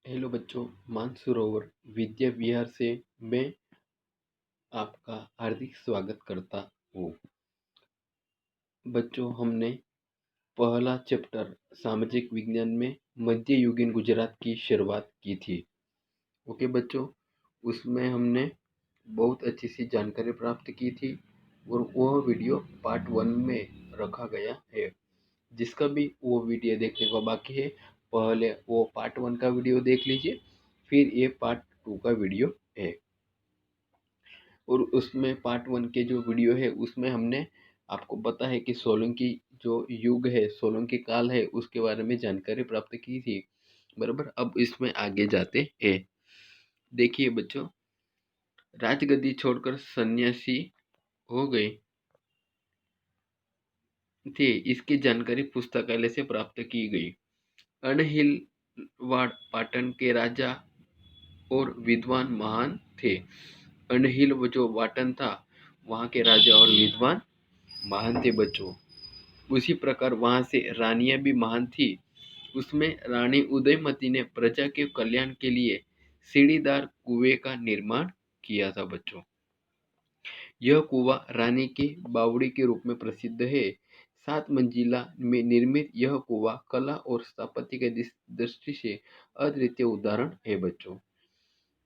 Hello बच्चों, मानसरोवर विद्या विहार से मैं आपका हार्दिक स्वागत करता हूँ। बच्चों, हमने पहला चैप्टर सामाजिक विज्ञान में मध्ययुगीन गुजरात की शुरुआत की थी। ओके बच्चों, उसमें हमने बहुत अच्छी सी जानकारी प्राप्त की थी और वह वीडियो पार्ट 1 में रखा गया है। जिसका भी वो वीडियो देखने को बाकी है, पहले वो पार्ट 1 का वीडियो देख लीजिए, फिर ये पार्ट 2 का वीडियो है। और उसमें पार्ट 1 के जो वीडियो है उसमें हमने आपको पता है कि सोलंकी जो युग है, सोलंकी काल है, उसके बारे में जानकारी प्राप्त की थी। बराबर, अब इसमें आगे जाते हैं। देखिए बच्चों, राजगद्दी छोड़कर सन्यासी हो गए थे, इसकी जानकारी पुस्तकालय से प्राप्त की गई। अनहिलवाड़ पाटन के राजा और विद्वान महान थे। अनहिल जो वाटन था, वहाँ के राजा और विद्वान महान थे बच्चों। उसी प्रकार वहां से रानियां भी महान थी। उसमें रानी उदयमती ने प्रजा के कल्याण के लिए सीढ़ीदार कुएं का निर्माण किया था बच्चों। यह कुआं रानी की बावड़ी के रूप में प्रसिद्ध है। 7 मंजिला में निर्मित यह कुआं कला और स्थापत्य के दृष्टि से अद्वितीय उदाहरण है बच्चों।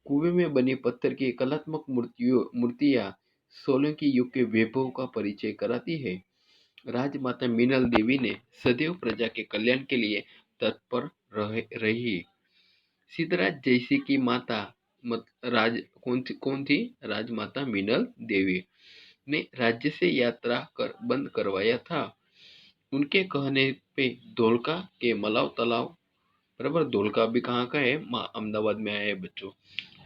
कुएं में बनी पत्थर की कलात्मक मूर्तियां सोलंकी युग के वैभव का परिचय कराती है। राजमाता मीनल देवी ने सदैव प्रजा के कल्याण के लिए तत्पर रही। सिद्धराज जयसिंह की माता कौन थी? राजमाता मीनल देवी ने राज्य से यात्रा कर बंद करवाया था। उनके कहने पे धोलका के मलाव तालाब, बराबर, धोलका भी कहाँ का है? अहमदाबाद में आया है बच्चों।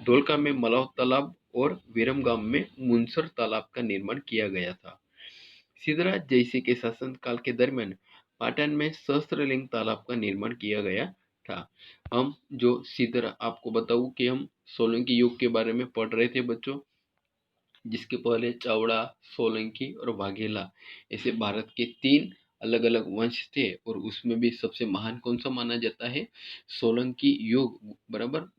धोलका में मलाव तालाब और विरमगाम में मुनसर तालाब का निर्माण किया गया था। सिद्धराज जयसिंह के शासनकाल के दरमियान पाटन में सहस्त्रलिंग तालाब का निर्माण किया गया था। हम जो आपको बताऊं कि हम सोलंकी युग के बारे में पढ़ रहे थे बच्चों, जिसके पहले चावड़ा, सोलंकी और वाघेला ऐसे भारत के 3 अलग अलग वंश थे। और उसमें भी सबसे महान कौन सा माना जाता है? सोलंकी युग, बराबर,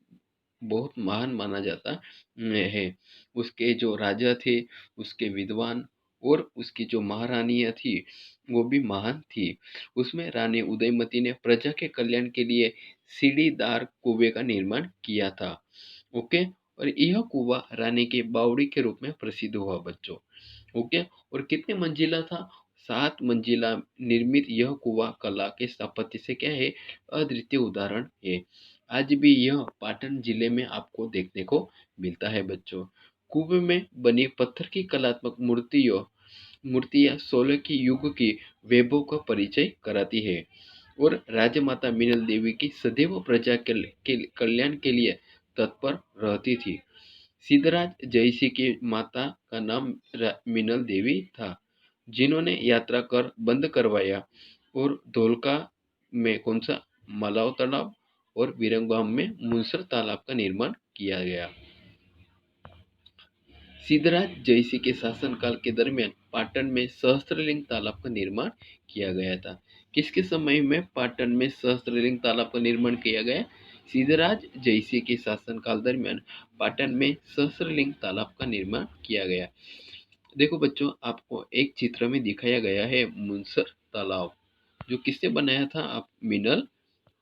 बहुत महान माना जाता है। उसके जो राजा थे, उसके विद्वान और उसकी जो महारानियां थी, वो भी महान थी। उसमें रानी उदयमती ने प्रजा के कल्याण के लिए सीढ़ीदार कुएं का निर्माण किया था। ओके, और यह कुआं रानी के बावड़ी के रूप में प्रसिद्ध हुआ बच्चों। ओके, और कितने मंजिला था? 7 मंजिला निर्मित यह कुआं कला के स्थापत्य से क्या है? अद्वितीय उदाहरण है। आज भी यह पाटन जिले में आपको देखने को मिलता है बच्चों। कुएं में बनी पत्थर की कलात्मक मूर्तियां सोलंकी युग की वैभव का परिचय कराती है और राजमाता मीनल देवी की सदैव प्रजा के कल्याण के लिए तत्पर रहती थी। सिद्धराज जयसिंह की माता का नाम मीनल देवी था, जिन्होंने यात्रा कर बंद करवाया और धोलका में कौन सा? मलाव तालाब और विरंगाम में मुनसर तालाब का निर्माण किया गया। सिद्धराज जयसिंह के शासनकाल के दरमियान पाटन में सहस्त्रलिंग तालाब का निर्माण किया गया था। किसके समय में पाटन में सहस्त्रलिंग तालाब का निर्माण किया गया? सिद्धराज जयसिंह के शासनकाल दरमियान पाटन में सहस्त्रलिंग तालाब का निर्माण किया गया। देखो बच्चों, आपको एक चित्र में दिखाया गया है मुनसर तालाब, जो किसने बनाया था? आप मीनल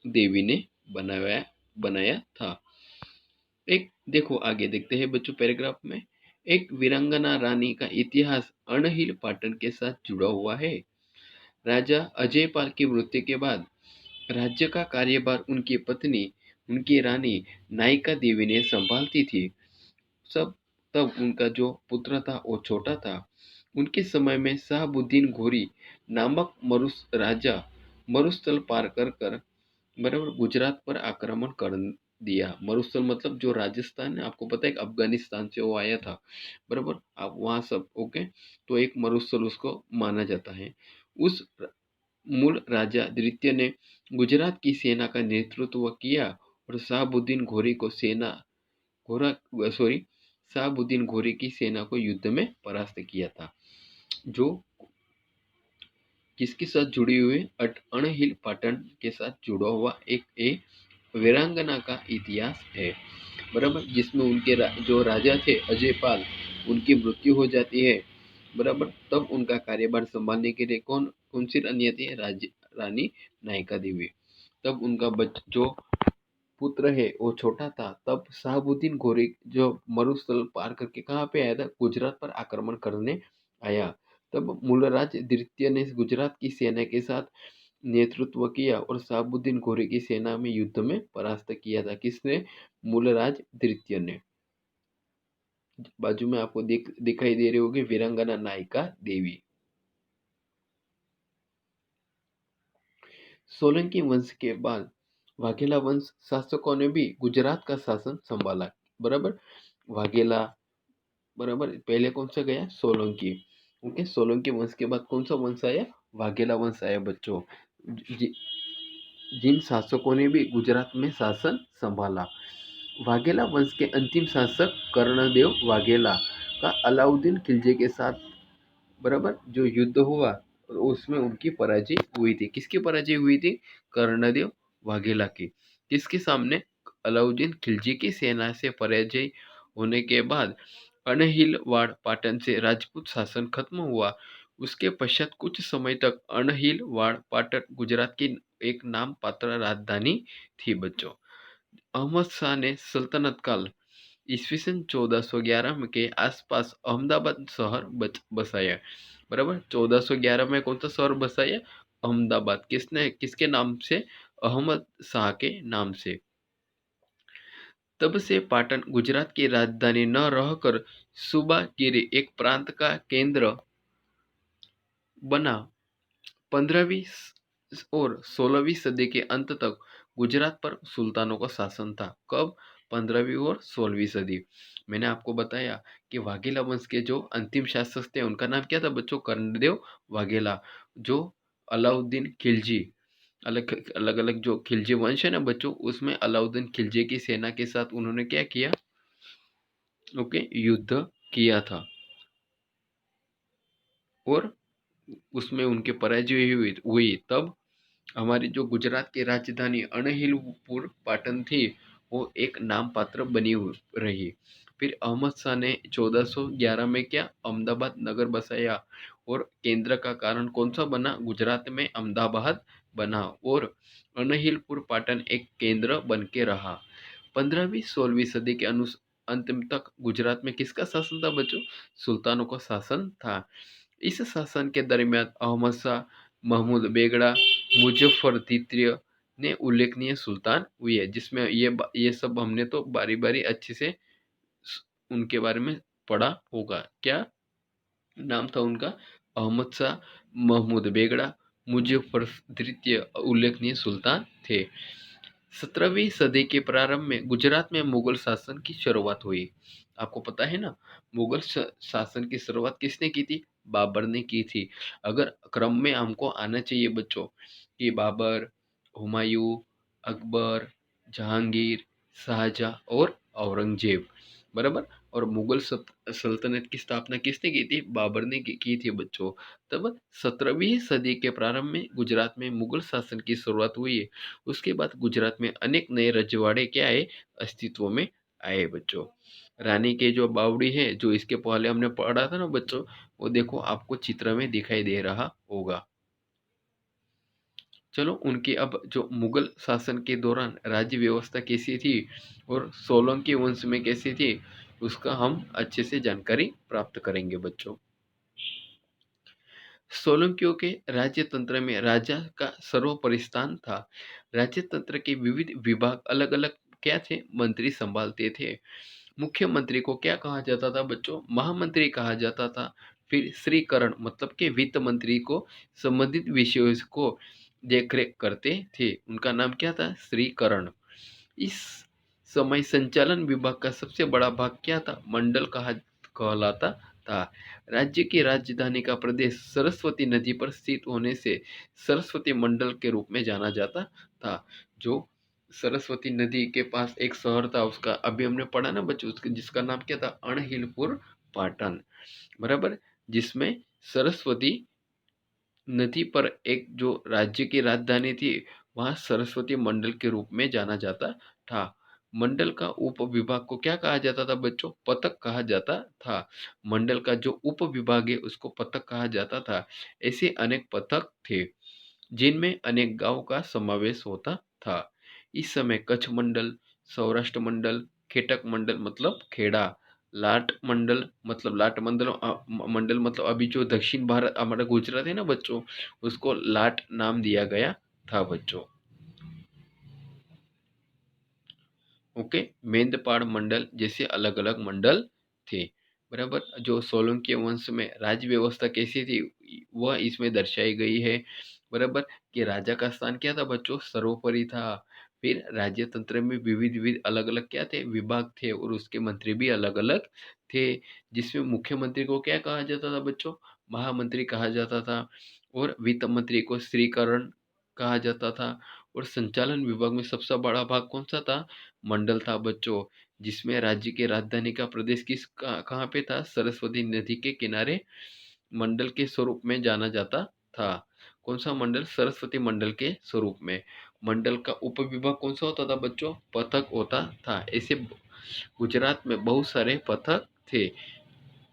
देवी ने बनाया था। एक देखो, आगे देखते हैं बच्चों पैराग्राफ में। एक वीरांगना रानी का इतिहास अणहिल पाटन के साथ जुड़ा हुआ है। राजा अजयपाल की मृत्यु के बाद राज्य का कार्यभार उनकी पत्नी, उनकी रानी नायिका देवी ने संभालती थी। सब तब उनका जो पुत्र था वो छोटा था। उनके समय में शाहबुद्दीन घोरी नामक राजा मरुस्थल पार कर बराबर गुजरात पर आक्रमण कर दिया। मरुस्थल मतलब जो राजस्थान है, आपको पता है कि अफगानिस्तान से वो आया था, बराबर, आप वहाँ सब ओके। तो एक मरुस्थल उसको माना जाता है। उस मूल राजा द्वितीय ने गुजरात की सेना का नेतृत्व किया और शाहबुद्दीन घोरी की सेना को युद्ध में परास्त किया था, जो किसके साथ जुड़ी हुई? अणहिल पाटन के साथ जुड़ा हुआ एक वीरांगना का इतिहास है, बराबर, जिसमें उनके जो राजा थे अजयपाल, उनकी मृत्यु हो जाती है, बराबर। तब उनका कार्यभार संभालने के लिए कौन सी रानी आती है? रानी नायिका देवी। तब उनका जो पुत्र है वो छोटा था। तब शहाबुद्दीन घोरी जो मरुस्थल पार करके कहाँ पे आया था? गुजरात पर आक्रमण करने आया। तब मूलराज द्वितीय ने गुजरात की सेना के साथ नेतृत्व किया और शहाबुद्दीन घोरी की सेना में युद्ध में परास्त किया था। किसने? मूलराज द्वितीय ने। बाजू में आपको दिखाई दे रही होगी वीरांगना नायिका देवी। सोलंकी वंश के बाद वाघेला वंश शासकों ने भी गुजरात का शासन संभाला, बराबर। वाघेला, बराबर, पहले कौन सा गया? सोलंकी। ओके, सोलंकी वंश के बाद कौन सा वंश आया? वाघेला वंश आया बच्चों। जिन शासकों ने भी गुजरात में शासन संभाला। वाघेला वंश के अंतिम शासक कर्णदेव वाघेला का अलाउद्दीन खिलजी के साथ, बराबर, जो युद्ध हुआ उसमें उनकी पराजय हुई थी। किसकी पराजय हुई थी? कर्णदेव वाघेला की। किसके सामने? अलाउद्दीन खिलजी की सेना से पराजय होने के बाद अनहिलवाड़ पाटन से राजपूत शासन खत्म हुआ। उसके पश्चात कुछ समय तक अनहिलवाड़ पाटन गुजरात की एक नाम पात्र राजधानी थी बच्चों। अहमद शाह ने सल्तनत काल ईस्वी सन 1411 के आसपास अहमदाबाद शहर बसाया, बराबर। 1411 में कौन सा शहर बसाया? अहमदाबाद। किसने? किसके नाम से? अहमद शाह के नाम से। तब से पाटन गुजरात की राजधानी न रहकर सूबागिरी एक प्रांत का केंद्र बना। 15वीं और 16वीं सदी के अंत तक गुजरात पर सुल्तानों का शासन था। कब? 15वीं और 16वीं सदी। मैंने आपको बताया कि वाघेला वंश के जो अंतिम शासक थे उनका नाम क्या था बच्चों? कर्णदेव वाघेला। जो अलाउद्दीन खिलजी, अलग अलग अलग जो खिलजी वंश है ना बच्चों, उसमें अलाउद्दीन खिलजी की सेना के साथ उन्होंने क्या किया? ओके, युद्ध किया था और उसमें उनके पराजय हुई। तब हमारी जो गुजरात की राजधानी अनहिलपुर पाटन थी वो एक नाम पात्र बनी रही। फिर अहमद शाह ने 1411 में क्या? अहमदाबाद नगर बसाया और केंद्र का कारण कौन सा बना? गुजरात में अहमदाबाद बना और अनहिलपुर पाटन एक केंद्र बन के रहा। 15वीं 16वीं सदी के अंतिम तक गुजरात में किसका शासन था बच्चों? सुल्तानों का शासन था। इस शासन के दरमियान अहमद शाह, महमूद बेगड़ा, मुजफ्फर द्वितीय ने उल्लेखनीय सुल्तान हुए हैं, जिसमें ये सब हमने तो बारी बारी अच्छे से उनके बारे में पढ़ा होगा। क्या नाम था उनका? अहमद शाह, महमूद बेगड़ा, मुजफ्फर द्वितीय उल्लेखनीय सुल्तान थे। 17वीं सदी के प्रारंभ में गुजरात में मुगल शासन की शुरुआत हुई। आपको पता है ना, मुगल शासन की शुरुआत किसने की थी? बाबर ने की थी। अगर क्रम में हमको आना चाहिए बच्चों कि बाबर, हुमायूं, अकबर, जहांगीर, शाहजहां और औरंगजेब, बराबर। और मुगल सल्तनत की स्थापना किसने की थी? बाबर ने की थी बच्चों। तब 17वीं सदी के प्रारंभ में गुजरात में मुगल शासन की शुरुआत हुई है। उसके बाद गुजरात में अनेक नए रजवाड़े क्या आए? अस्तित्व में आए बच्चों। रानी के जो बावड़ी है, जो इसके पहले हमने पढ़ा था ना बच्चों, वो देखो आपको चित्र में दिखाई दे रहा होगा। चलो, उनकी अब जो मुगल शासन के दौरान राज्य व्यवस्था कैसी थी और सोलंकी वंश में कैसी थी, उसका हम अच्छे से जानकारी प्राप्त करेंगे बच्चों। सोलंकियों के राज्य तंत्र में राजा का सर्वोपरि स्थान था। राज्य तंत्र के विविध विभाग अलग अलग क्या थे? मंत्री संभालते थे। मुख्यमंत्री को क्या कहा जाता था बच्चों? महामंत्री कहा जाता था। फिर श्रीकरण मतलब के वित्त मंत्री को संबंधित विषयों को देखरेख करते थे, उनका नाम क्या था? श्रीकरण। इस समय संचालन विभाग का सबसे बड़ा भाग क्या था? मंडल कहलाता था। राज्य की राजधानी का प्रदेश सरस्वती नदी पर स्थित होने से सरस्वती मंडल के रूप में जाना जाता था। जो सरस्वती नदी के पास एक शहर था, उसका अभी हमने पढ़ा ना बच्चों, जिसका नाम क्या था? अणहिलपुर पाटन, बराबर। जिसमें सरस्वती नदी पर एक जो राज्य की राजधानी थी वहाँ सरस्वती मंडल के रूप में जाना जाता था। मंडल का उप विभाग को क्या कहा जाता था बच्चों? पथक कहा जाता था। मंडल का जो उप विभाग है उसको पथक कहा जाता था। ऐसे अनेक पथक थे जिनमें अनेक गांव का समावेश होता था। इस समय कच्छ मंडल, सौराष्ट्र मंडल, खेटक मंडल मतलब खेड़ा, लाट मंडल मतलब लाट मंडल मंडल मतलब अभी जो दक्षिण भारत हमारा गुजरात है ना बच्चों, उसको लाट नाम दिया गया था बच्चों। ओके, मेंदपाड़ मंडल जैसे अलग अलग मंडल थे। बराबर, जो सोलंकी वंश में राज्य व्यवस्था कैसी थी वह इसमें दर्शाई गई है। बराबर, कि राजा का स्थान क्या था बच्चों? सर्वोपरि था। फिर राज्य तंत्र में विविध विविध अलग अलग क्या थे? विभाग थे, और उसके मंत्री भी अलग अलग थे। जिसमें मुख्यमंत्री को क्या कहा जाता था बच्चों? महामंत्री कहा जाता था। और वित्त मंत्री को श्रीकरण कहा जाता था। और संचालन विभाग में सबसे बड़ा भाग कौन सा था? मंडल था बच्चों। जिसमें राज्य की राजधानी का प्रदेश कहाँ पे था? सरस्वती नदी के किनारे मंडल के स्वरूप में जाना जाता था। कौन सा मंडल? सरस्वती मंडल के स्वरूप में। मंडल का उप विभाग कौन सा होता था बच्चों? पथक होता था। ऐसे गुजरात में बहुत सारे पथक थे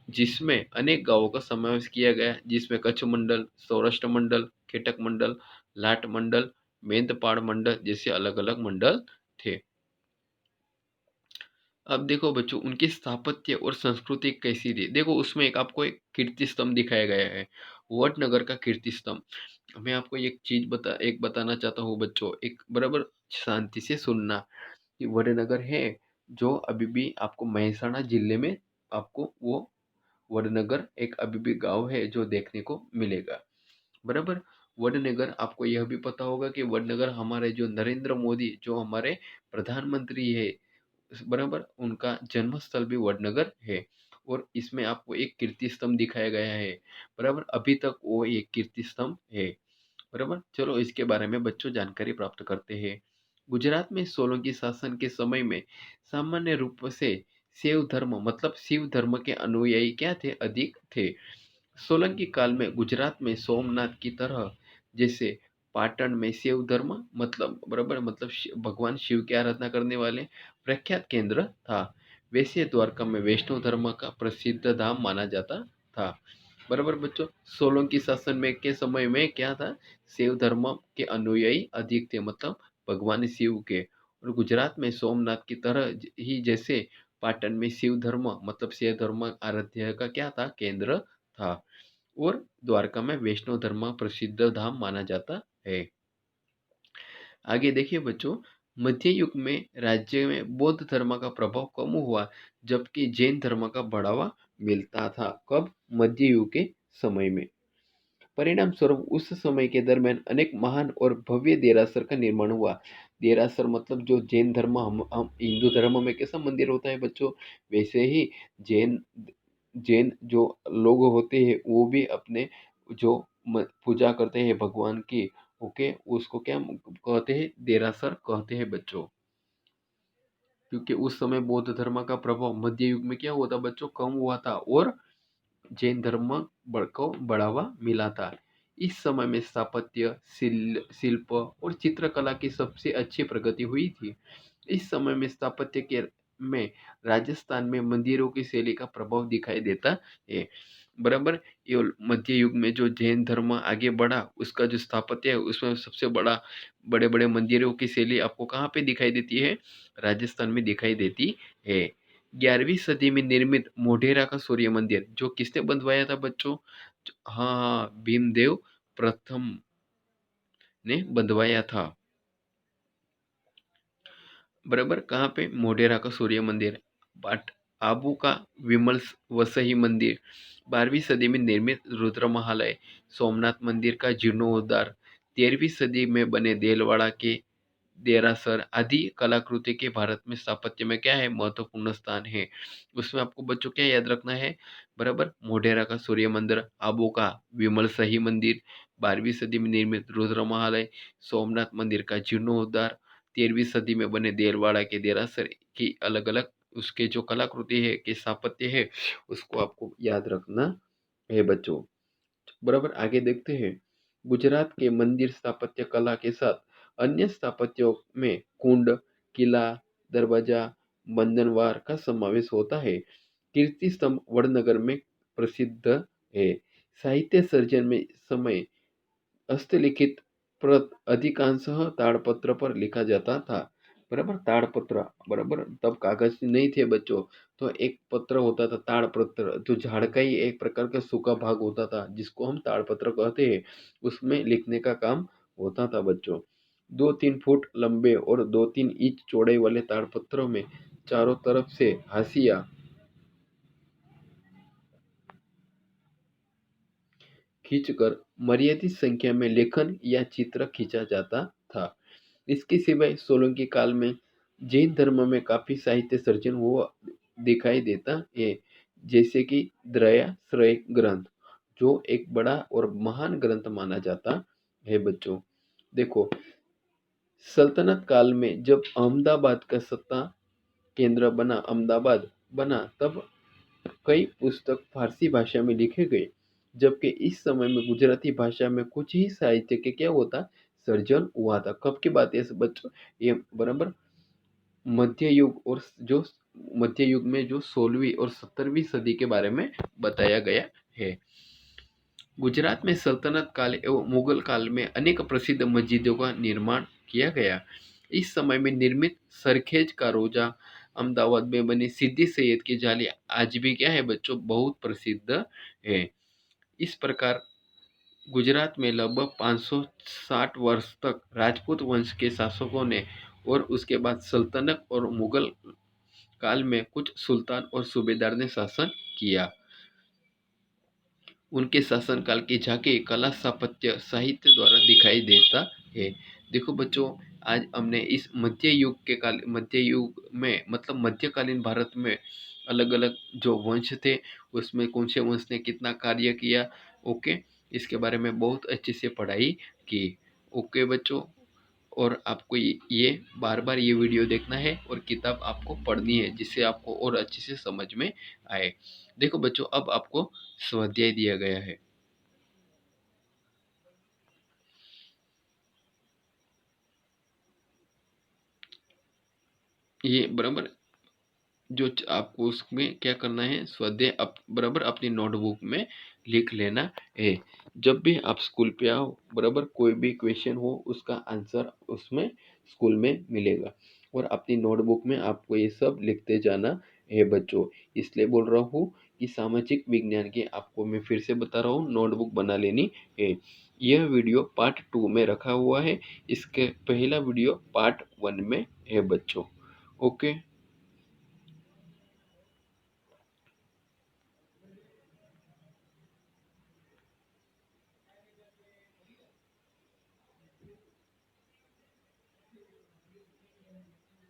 जिसमें अनेक गांवों का समावेश किया गया, जिसमें कच्छ मंडल, सौराष्ट्र मंडल, खेटक मंडल, लाट मंडल, मेंदपाड़ मंडल जैसे अलग अलग मंडल थे। अब देखो बच्चों, उनकी स्थापत्य और संस्कृति कैसी थी। देखो उसमें एक कीर्ति स्तंभ दिखाया गया है, वडनगर का कीर्ति स्तंभ। मैं आपको एक चीज बताना चाहता हूँ बच्चों, एक बराबर शांति से सुनना। कि वडनगर है जो अभी भी आपको महसाणा जिले में, आपको वो वडनगर एक अभी भी गांव है जो देखने को मिलेगा। बराबर, वडनगर, आपको यह भी पता होगा कि वडनगर हमारे जो नरेंद्र मोदी जो हमारे प्रधानमंत्री है, बराबर, उनका जन्म स्थल भी वडनगर है। और इसमें आपको एक कीर्ति स्तंभ दिखाया गया है। बराबर, अभी तक वो एक कीर्ति स्तंभ है। बराबर, चलो इसके बारे में बच्चों जानकारी प्राप्त करते हैं। गुजरात में सोलंकी शासन के समय में सामान्य रूप से शैव धर्म मतलब शिव धर्म के अनुयायी क्या थे? अधिक थे। सोलंकी काल में गुजरात में सोमनाथ की तरह जैसे पाटन में शिव धर्म मतलब बराबर मतलब भगवान शिव की आराधना करने वाले प्रख्यात केंद्र था, वैसे द्वारका में वैष्णव धर्म का प्रसिद्ध धाम माना जाता था। बराबर बच्चों, सोलंकी शासन में के समय में क्या था? शिव धर्म के अनुयायी अधिक थे, मतलब भगवान शिव के। और गुजरात में सोमनाथ की तरह ही जैसे पाटन में शिव धर्म मतलब शिव धर्म आराध्य का क्या था? केंद्र था। और द्वारका में वैष्णव धर्म प्रसिद्ध धाम माना जाता है। आगे देखिए बच्चों, मध्य युग में राज्य में बौद्ध धर्म का प्रभाव कम हुआ, जबकि जैन धर्म का बढ़ावा मिलता था। कब? मध्य युग के समय में। परिणाम स्वरूप उस समय के दरमियान अनेक महान और भव्य देरासर का निर्माण हुआ। देरासर मतलब जो जैन धर्म, हम हिंदू धर्म में कैसा मंदिर होता है बच्चों, वैसे ही जैन जैन जो लोग होते हैं वो भी अपने जो पूजा करते हैं भगवान की, ओके, उसको क्या कहते हैं? देरासर कहते हैं बच्चों। क्योंकि उस समय बौद्ध धर्म का प्रभाव मध्य युग में क्या हुआ था बच्चों? कम हुआ था, और जैन धर्म को बढ़ावा मिला था। इस समय में स्थापत्य, शिल्प और चित्रकला की सबसे अच्छी प्रगति हुई थी। इस समय में स्थापत्य के में राजस्थान में मंदिरों की शैली का प्रभाव दिखाई देता है। बराबर, ये मध्य युग में जो जैन धर्म आगे बढ़ा उसका जो स्थापत्य है उसमें सबसे बड़ा बड़े बड़े मंदिरों की शैली आपको कहाँ पे दिखाई देती है? राजस्थान में दिखाई देती है। 11वीं सदी में निर्मित मोढेरा का सूर्य मंदिर जो किसने बनवाया था बच्चों? हाँ हाँ, भीमदेव प्रथम ने बनवाया था। बराबर, कहाँ पे? मोढेरा का सूर्य मंदिर। बट आबू का विमल वसई मंदिर 12वीं सदी में निर्मित रुद्र महालय, सोमनाथ मंदिर का जीर्णोद्धार 13वीं सदी में बने देलवाड़ा के देरासर आदि कलाकृति के भारत में स्थापत्य में क्या है? महत्वपूर्ण स्थान है। उसमें आपको बच्चों क्या याद रखना है? बराबर, मोढेरा का सूर्य मंदिर, आबू का विमल सही मंदिर, 12वीं सदी में निर्मित रुद्र महालय, सोमनाथ मंदिर का जीर्णोद्धार, 13वीं सदी में बने देलवाड़ा के देरासर की अलग अलग उसके जो कलाकृति है के स्थापत्य है उसको आपको याद रखना है बच्चों। बराबर, आगे देखते हैं। गुजरात के मंदिर स्थापत्य कला के साथ अन्य स्थापत्यों में कुंड, किला, दरवाजा, बंधनवार का समावेश होता है। कीर्ति स्तंभ वडनगर में प्रसिद्ध है। साहित्य सर्जन में समय हस्तलिखित प्रत अधिकांशतः ताड़पत्र पर लिखा जाता था। बराबर, ताड़पत्र, बराबर, तब कागज नहीं थे बच्चों, तो एक पत्र होता था ताड़पत्र, जो झाड़ का ही एक प्रकार का सूखा भाग होता था जिसको हम ताड़पत्र कहते हैं, उसमें लिखने का काम होता था बच्चों। 2-3 फुट लंबे और 2-3 इंच चौड़ाई वाले ताड़पत्रों में चारों तरफ से हाशिया खींचकर मर्यादित संख्या में लेखन या चित्र खींचा जाता था। इसके सिवाय सोलंकी काल में जैन धर्म में काफी साहित्य सर्जन हुआ दिखाई देता है, जैसे कि त्रयाश्रय ग्रंथ, जो एक बड़ा और महान ग्रंथ माना जाता है बच्चों। देखो, सल्तनत काल में जब अहमदाबाद का सत्ता केंद्र बना, अहमदाबाद बना, तब कई पुस्तक फारसी भाषा में लिखे गए, जबकि इस समय में गुजराती भाषा में कुछ ही साहित्य के क्या होता, सर्जन हुआ था। कब की बात है बच्चों, ये बराबर मध्य युग, और जो मध्य युग में जो 16वीं और 17वीं सदी के बारे में बताया गया है। गुजरात में सल्तनत काल एवं मुगल काल में अनेक प्रसिद्ध मस्जिदों का निर्माण किया गया। इस समय में निर्मित सरखेज का रोजा, अहमदाबाद में बनी सिद्दी सैयद की जाली आज भी क्या है बच्चों, बहुत प्रसिद्ध है। इस प्रकार गुजरात में लगभग 560 वर्ष तक राजपूत वंश के शासकों ने और उसके बाद सल्तनत और मुगल काल में कुछ सुल्तान और सूबेदार ने शासन किया। उनके शासनकाल की झांकी कला, स्थापत्य, साहित्य द्वारा दिखाई देता है। देखो बच्चों, आज हमने इस मध्य युग में मतलब मध्यकालीन भारत में अलग अलग जो वंश थे, उसमें कौन से वंश ने कितना कार्य किया, ओके, इसके बारे में बहुत अच्छे से पढ़ाई की। ओके बच्चों, और आपको ये बार बार ये वीडियो देखना है और किताब आपको पढ़नी है, जिससे आपको और अच्छे से समझ में आए। देखो बच्चों, अब आपको स्वाध्याय दिया गया है। ये बराबर जो आपको उसमें क्या करना है, स्वाध्याय बराबर अपनी नोटबुक में लिख लेना है। जब भी आप स्कूल पे आओ, बराबर कोई भी क्वेश्चन हो, उसका आंसर उसमें स्कूल में मिलेगा, और अपनी नोटबुक में आपको ये सब लिखते जाना है बच्चों। इसलिए बोल रहा हूँ कि सामाजिक विज्ञान की आपको मैं फिर से बता रहा हूँ, नोटबुक बना लेनी है। यह वीडियो पार्ट 2 में रखा हुआ है, इसके पहला वीडियो पार्ट 1 में है बच्चों। ओके।